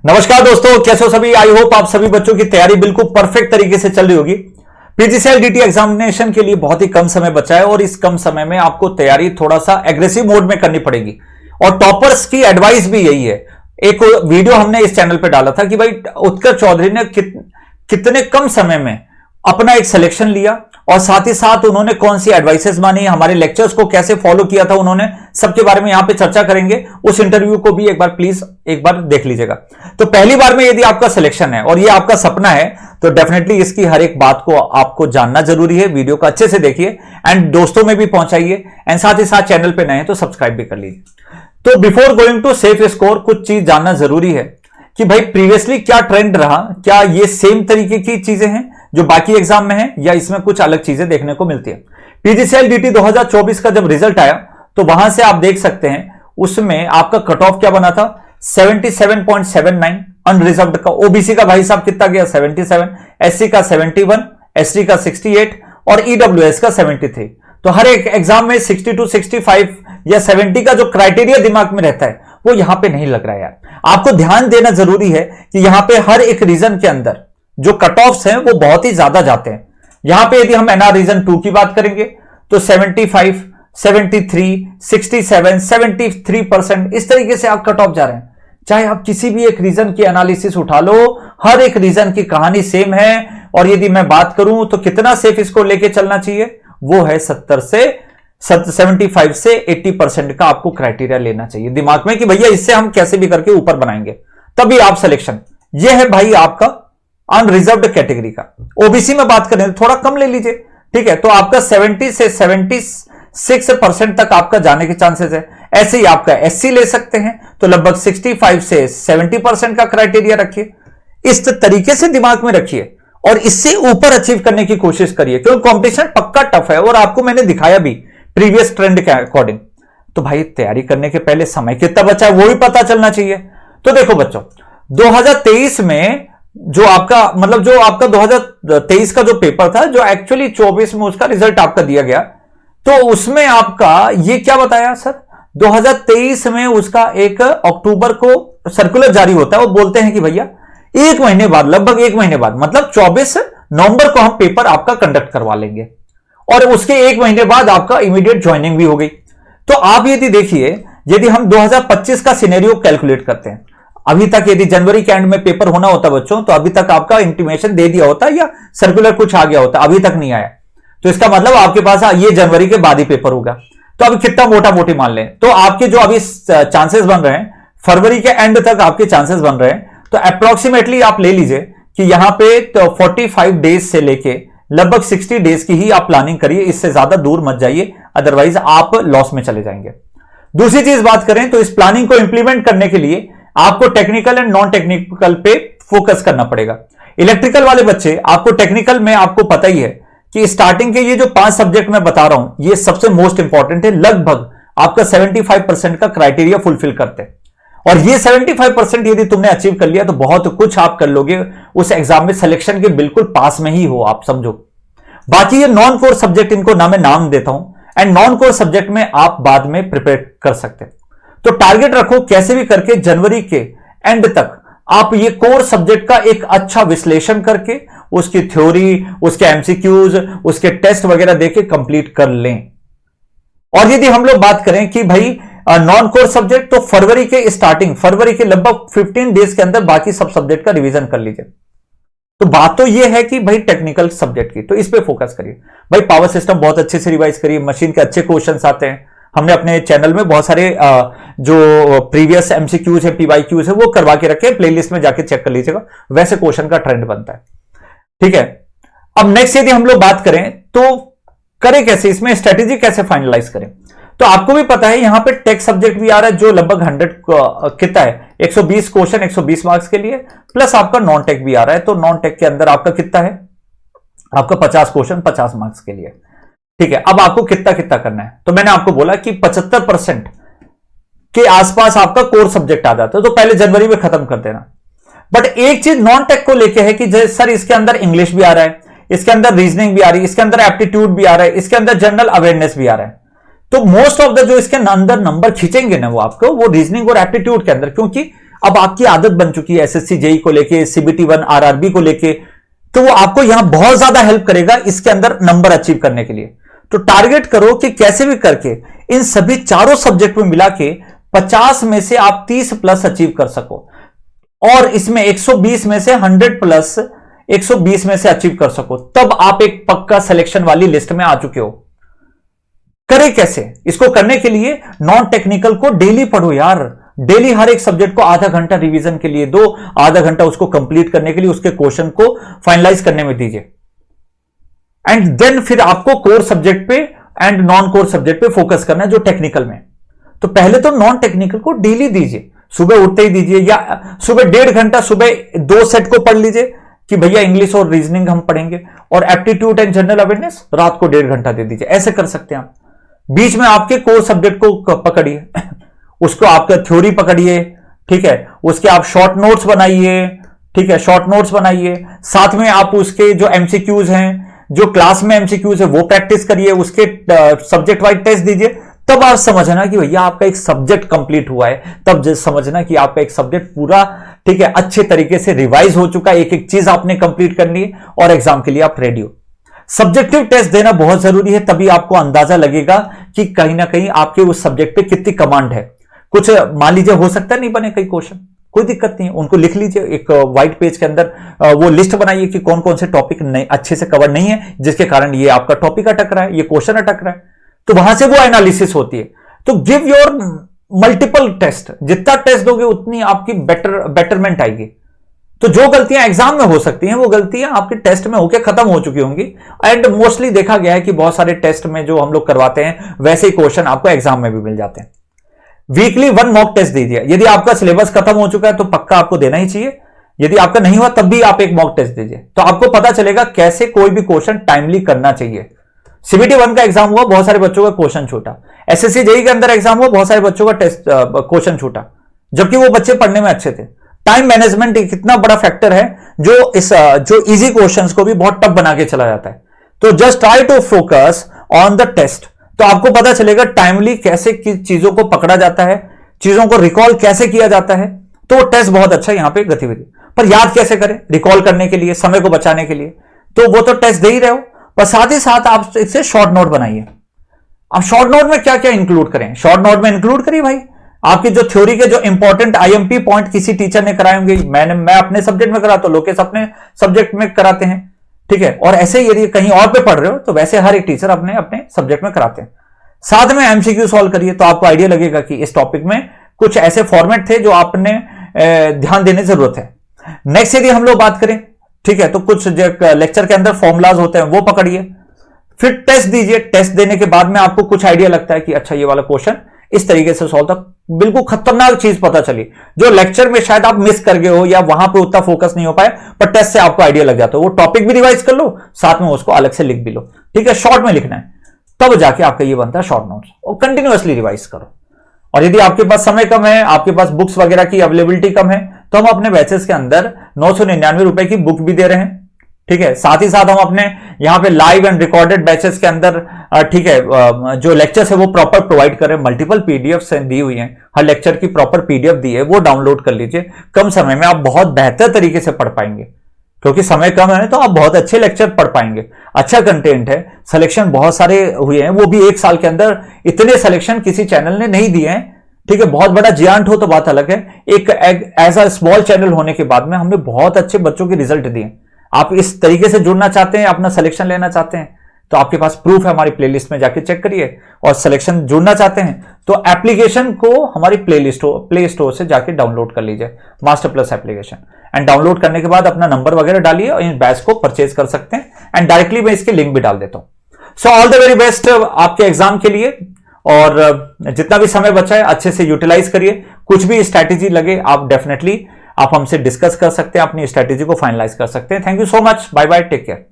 नमस्कार दोस्तों, कैसे हो सभी। आई होप आप सभी बच्चों की तैयारी बिल्कुल परफेक्ट तरीके से चल रही होगी। पीजीसीएल डीटी एग्जामिनेशन के लिए बहुत ही कम समय बचा है और इस कम समय में आपको तैयारी थोड़ा सा एग्रेसिव मोड में करनी पड़ेगी और टॉपर्स की एडवाइस भी यही है। एक वीडियो हमने इस चैनल पे डाला था कि भाई उत्कर्ष चौधरी ने कितने कम समय में अपना एक सिलेक्शन लिया और साथ ही साथ उन्होंने कौन सी एडवाइसेस मानी, हमारे लेक्चर्स को कैसे फॉलो किया था उन्होंने, सबके बारे में यहां पे चर्चा करेंगे। उस इंटरव्यू को भी एक बार प्लीज एक बार देख लीजिएगा। तो पहली बार में यदि आपका सिलेक्शन है और ये आपका सपना है तो डेफिनेटली इसकी हर एक बात को आपको जानना जरूरी है। वीडियो को अच्छे से देखिए एंड दोस्तों में भी पहुंचाइए एंड साथ ही साथ चैनल पे नए हैं तो सब्सक्राइब भी कर लीजिए। तो before going to safe score कुछ चीज जानना जरूरी है कि भाई प्रीवियसली क्या ट्रेंड रहा, क्या ये सेम तरीके की चीजें हैं जो बाकी एग्जाम में है या इसमें कुछ अलग चीजें देखने को मिलती है। पीजीसीएल डीटी 2024 का जब रिजल्ट आया तो वहां से आप देख सकते हैं उसमें आपका कट ऑफ क्या बना था 77.79, अनरिजर्व्ड का ओबीसी का भाई साहब कितना गया 77, एससी का 71, एसटी का 68 और ईडब्ल्यूएस का 73। तो हर एक एग्जाम में 62, 65 या 70 का जो क्राइटेरिया दिमाग में रहता है वो यहां पे नहीं लग रहा है यार। आपको ध्यान देना जरूरी है कि यहां पे हर एक रीजन के अंदर जो कट ऑफ्स हैं वो बहुत ही ज्यादा जाते हैं। यहां पे यदि हम एनआर रीजन 2 की बात करेंगे तो 75, 73, 67, 73% इस तरीके से आप कट ऑफ जा रहे हैं। चाहे आप किसी भी एक रीजन की एनालिसिस उठा लो, हर एक रीजन की कहानी सेम है। और यदि मैं बात करूं तो कितना सेफ इसको लेके चलना चाहिए वो है 75 से 80% का आपको क्राइटेरिया लेना चाहिए दिमाग में कि भैया इससे हम कैसे भी करके ऊपर बनाएंगे, तभी आप सिलेक्शन। यह है भाई आपका अनरिजर्व्ड कैटेगरी का। ओबीसी में बात करें तो थोड़ा कम ले लीजिए, ठीक है। तो आपका 70 से 76% तक आपका जाने के चांसेस है। ऐसे ही आपका एससी ले सकते हैं तो लगभग 65 से 70% का क्राइटेरिया रखिए। इस तरीके से दिमाग में रखिए और इससे ऊपर अचीव करने की कोशिश करिए क्योंकि कंपटीशन पक्का टफ है और आपको मैंने दिखाया भी प्रीवियस ट्रेंड के अकॉर्डिंग। तो भाई तैयारी करने के पहले समय कितना बचा है वो भी पता चलना चाहिए। तो देखो बच्चों 2023 में जो आपका 2023 का जो पेपर था जो एक्चुअली 24 में उसका रिजल्ट आपका दिया गया तो उसमें आपका ये क्या बताया सर 2023 में उसका 1 अक्टूबर को सर्कुलर जारी होता है। वो बोलते हैं कि भैया एक महीने बाद, लगभग एक महीने बाद मतलब 24 नवंबर को हम पेपर आपका कंडक्ट करवा लेंगे और उसके एक महीने बाद आपका इमीडिएट ज्वाइनिंग भी हो गई। तो आप यदि देखिए यदि हम 2025 का सिनेरियो कैलकुलेट करते हैं, अभी तक यदि जनवरी के एंड में पेपर होना होता बच्चों तो अभी तक आपका इंटीमेशन दे दिया होता या सर्कुलर कुछ आ गया होता, अभी तक नहीं आया। तो इसका मतलब आपके पास ये जनवरी के बाद ही पेपर होगा। तो अभी कितना मोटा मोटी मान लें तो आपके जो अभी चांसेस बन रहे हैं फरवरी के एंड तक आपके चांसेस बन रहे हैं। तो अप्रोक्सीमेटली आप ले लीजिए कि यहां पे तो 45 डेज से लेके लगभग 60 डेज की ही आप प्लानिंग करिए, इससे ज्यादा दूर मत जाइए, अदरवाइज आप लॉस में चले जाएंगे। दूसरी चीज बात करें तो इस प्लानिंग को इंप्लीमेंट करने के लिए आपको टेक्निकल एंड नॉन टेक्निकल पे फोकस करना पड़ेगा। इलेक्ट्रिकल वाले बच्चे आपको टेक्निकल में आपको पता ही है कि स्टार्टिंग के ये जो 5 सब्जेक्ट मैं बता रहा हूं ये सबसे मोस्ट इंपॉर्टेंट है, लगभग आपका 75% का क्राइटेरिया फुलफिल करते हैं। और ये 75% यदि तुमने अचीव कर लिया तो बहुत कुछ आप कर लोगे उस एग्जाम में, सिलेक्शन के बिल्कुल पास में ही हो आप समझो। बाकी ये नॉन कोर सब्जेक्ट इनको मैं नाम देता हूं एंड नॉन कोर सब्जेक्ट में आप बाद में प्रिपेयर कर सकते हैं। तो टारगेट रखो कैसे भी करके जनवरी के एंड तक आप ये कोर सब्जेक्ट का एक अच्छा विश्लेषण करके उसकी थ्योरी, उसके एमसीक्यूज, उसके टेस्ट वगैरह देके कंप्लीट कर लें। और यदि हम लोग बात करें कि भाई नॉन कोर सब्जेक्ट तो फरवरी के लगभग 15 डेज के अंदर बाकी सब सब्जेक्ट का रिवीजन कर लीजिए। तो बात तो यह है कि भाई टेक्निकल सब्जेक्ट की तो इस पे फोकस करिए। भाई पावर सिस्टम बहुत अच्छे से रिवाइज करिए, मशीन के अच्छे क्वेश्चंस आते हैं। हमने अपने चैनल में बहुत सारे जो प्रीवियस एमसीक्यूज है, पीवाईक्यूज है वो करवा के रखे, प्लेलिस्ट में जाके चेक कर लीजिएगा, वैसे क्वेश्चन का ट्रेंड बनता है, ठीक है। अब नेक्स्ट यदि हम लोग बात करें तो करें कैसे, इसमें स्ट्रेटेजी कैसे फाइनलाइज करें। तो आपको भी पता है यहां पे टेक सब्जेक्ट भी आ रहा है जो लगभग 100 कितना है 120 क्वेश्चन 120 मार्क्स के लिए, प्लस आपका नॉन टेक भी आ रहा है। तो नॉन टेक के अंदर आपका कितना है, आपका 50 क्वेश्चन 50 मार्क्स के लिए, ठीक है। अब आपको कितना कितना करना है तो मैंने आपको बोला कि 75% के आसपास आपका कोर सब्जेक्ट आ जाता है तो पहले जनवरी में खत्म कर देना। बट एक चीज नॉन टेक को लेके है कि सर इसके अंदर इंग्लिश भी आ रहा है, इसके अंदर रीजनिंग भी आ रही है, इसके अंदर एप्टीट्यूड भी आ रहा है, इसके अंदर जनरल अवेयरनेस भी आ रहा है। तो मोस्ट ऑफ द जो इसके अंदर नंबर खींचेंगे ना वो आपको वो रीजनिंग और एप्टीट्यूड के अंदर, क्योंकि अब आपकी आदत बन चुकी है एसएससी जेई को लेके, सीबीटी 1 आरआरबी को लेके, तो वो आपको यहां बहुत ज्यादा हेल्प करेगा इसके अंदर नंबर अचीव करने के लिए। तो टारगेट करो कि कैसे भी करके इन सभी चारों सब्जेक्ट में मिला के 50 में से आप 30 प्लस अचीव कर सको, और इसमें 120 में से 100 प्लस 120 में से अचीव कर सको, तब आप एक पक्का सिलेक्शन वाली लिस्ट में आ चुके हो। करें कैसे? इसको करने के लिए नॉन टेक्निकल को डेली पढ़ो यार, डेली हर एक सब्जेक्ट को आधा घंटा रिवीजन के लिए दो, आधा घंटा उसको कंप्लीट करने के लिए, उसके क्वेश्चन को फाइनलाइज करने में दीजिए, एंड देन फिर आपको कोर सब्जेक्ट पे एंड नॉन कोर सब्जेक्ट पे फोकस करना है जो टेक्निकल में। तो पहले तो नॉन टेक्निकल को डेली दीजिए, सुबह उठते ही दीजिए, या सुबह 1.5 घंटा सुबह 2 सेट को पढ़ लीजिए कि भैया इंग्लिश और रीजनिंग हम पढ़ेंगे, और एप्टीट्यूड एंड जनरल अवेयरनेस रात को 1.5 घंटा दे दीजिए। ऐसे कर सकते हैं आप। बीच में आपके कोर सब्जेक्ट को पकड़िए, उसको आपका थ्योरी पकड़िए, ठीक है, उसके आप शॉर्ट नोट्स बनाइए, ठीक है, शॉर्ट नोट्स बनाइए, साथ में आप उसके जो एमसीक्यूज हैं, जो क्लास में एमसीक्यूज है वो प्रैक्टिस करिए, उसके सब्जेक्ट वाइज टेस्ट दीजिए। तब आप समझना कि भैया आपका एक सब्जेक्ट कंप्लीट हुआ है, तब समझना कि आपका एक सब्जेक्ट पूरा, ठीक है, अच्छे तरीके से रिवाइज हो चुका है, एक एक चीज आपने कंप्लीट करनी है और एग्जाम के लिए आप रेडी हो। सब्जेक्टिव टेस्ट देना बहुत जरूरी है, तभी आपको अंदाजा लगेगा कि कहीं ना कहीं आपके उस सब्जेक्ट पे कितनी कमांड है। कुछ मान लीजिए हो सकता है नहीं बने कई क्वेश्चन, कोई दिक्कत नहीं है, उनको लिख लीजिए एक व्हाइट पेज के अंदर, वो लिस्ट बनाइए कि कौन कौन से टॉपिक अच्छे से कवर नहीं है, जिसके कारण ये आपका टॉपिक अटक रहा है, ये क्वेश्चन अटक रहा है, तो वहां से वो एनालिसिस होती है। तो गिव योर मल्टीपल टेस्ट, जितना टेस्ट दोगे उतनी आपकी बेटरमेंट आएगी। तो जो गलतियां एग्जाम में हो सकती हैं वो गलतियां आपके टेस्ट में होकर खत्म हो चुकी होंगी, एंड मोस्टली देखा गया है कि बहुत सारे टेस्ट में जो हम लोग करवाते हैं वैसे ही क्वेश्चन आपको एग्जाम में भी मिल जाते हैं। वीकली 1 मॉक टेस्ट दीजिए। यदि आपका सिलेबस खत्म हो चुका है तो पक्का आपको देना ही चाहिए, यदि आपका नहीं हुआ तब भी आप एक मॉक टेस्ट दीजिए, तो आपको पता चलेगा कैसे कोई भी क्वेश्चन टाइमली करना चाहिए। सीबीटी 1 का एग्जाम हुआ, बहुत सारे बच्चों का क्वेश्चन छूटा। एसएससी जेईई के अंदर एग्जाम हुआ, बहुत सारे बच्चों का टेस्ट क्वेश्चन छूटा, जबकि वो बच्चे पढ़ने में अच्छे थे। टाइम मैनेजमेंट एक इतना बड़ा फैक्टर है जो इजी क्वेश्चंस को भी बहुत टफ बना के चला जाता है। तो just try to focus on the test, तो आपको पता चलेगा टाइमली कैसे चीजों को पकड़ा जाता है, चीजों को रिकॉल कैसे किया जाता है। तो वो टेस्ट बहुत अच्छा यहां पे गतिविधि। पर याद कैसे करें रिकॉल करने के लिए, समय को बचाने के लिए, तो वो तो टेस्ट दे ही रहे हो, पर साथ ही साथ आप इससे शॉर्ट नोट बनाइए। अब शॉर्ट नोट में क्या क्या इंक्लूड करें? शॉर्ट नोट में इंक्लूड करिए भाई आपकी जो थ्योरी के जो इंपॉर्टेंट आईएमपी पॉइंट किसी टीचर ने कराए होंगे, मैं अपने सब्जेक्ट में कराता हूं, लोकेश अपने सब्जेक्ट में कराते हैं, ठीक है, और ऐसे ही यदि कहीं और पे पढ़ रहे हो तो वैसे हर एक टीचर अपने अपने सब्जेक्ट में कराते हैं। साथ में एमसीक्यू सॉल्व करिए, तो आपको आइडिया लगेगा कि इस टॉपिक में कुछ ऐसे फॉर्मेट थे जो आपने ध्यान देने की जरूरत है। नेक्स्ट यदि हम लोग बात करें, ठीक है, तो कुछ लेक्चर के अंदर फॉर्मुलाज होते हैं वो पकड़िए, फिर टेस्ट दीजिए। टेस्ट देने के बाद में आपको कुछ आइडिया लगता है कि अच्छा ये वाला क्वेश्चन इस तरीके से सॉल्व था, बिल्कुल खतरनाक चीज पता चली जो लेक्चर में शायद आप मिस कर गए हो या वहां पे उतना फोकस नहीं हो पाए, पर टेस्ट से आपको आइडिया लग जाता है। वो टॉपिक भी रिवाइज कर लो, साथ में उसको अलग से लिख भी लो, ठीक है, शॉर्ट में लिखना है, तब जाके आपका ये बनता है शॉर्ट नोट्स, और कंटिन्यूअसली रिवाइज करो। और यदि आपके पास समय कम है, आपके पास बुक्स वगैरह की अवेलेबिलिटी कम है, तो हम अपने बैचेस के अंदर 999 रुपए की बुक भी दे रहे हैं, ठीक है। साथ ही साथ हम अपने यहाँ पे लाइव एंड रिकॉर्डेड बैचेस के अंदर, ठीक है, जो लेक्चर्स है वो प्रॉपर प्रोवाइड कर रहे हैं। मल्टीपल पीडीएफ दी हुई हैं, हर लेक्चर की प्रॉपर पीडीएफ दी है, वो डाउनलोड कर लीजिए। कम समय में आप बहुत बेहतर तरीके से पढ़ पाएंगे, क्योंकि समय कम है तो आप बहुत अच्छे लेक्चर पढ़ पाएंगे। अच्छा कंटेंट है, सिलेक्शन बहुत सारे हुए हैं, वो भी 1 साल के अंदर इतने सिलेक्शन किसी चैनल ने नहीं दिए हैं, ठीक है। बहुत बड़ा जियांट हो तो बात अलग है, एक एज अ स्मॉल चैनल होने के बाद में हमने बहुत अच्छे बच्चों के रिजल्ट दिए। आप इस तरीके से जुड़ना चाहते हैं, अपना सिलेक्शन लेना चाहते हैं, तो आपके पास प्रूफ है, हमारी प्लेलिस्ट में जाके चेक करिए। और सिलेक्शन जुड़ना चाहते हैं तो एप्लीकेशन को हमारी प्ले स्टोर से जाके डाउनलोड कर लीजिए, master plus application, and download करने के बाद अपना नंबर वगैरह डालिए और इन बैच को परचेज कर सकते हैं। एंड डायरेक्टली मैं इसके लिंक भी डाल देता हूं। So all the very best आपके एग्जाम के लिए, और जितना भी समय बचा है अच्छे से यूटिलाइज करिए। कुछ भी स्ट्रैटेजी लगे आप डेफिनेटली आप हमसे डिस्कस कर सकते हैं, अपनी स्ट्रैटेजी को फाइनलाइज कर सकते हैं। Thank you so much, bye bye, take care.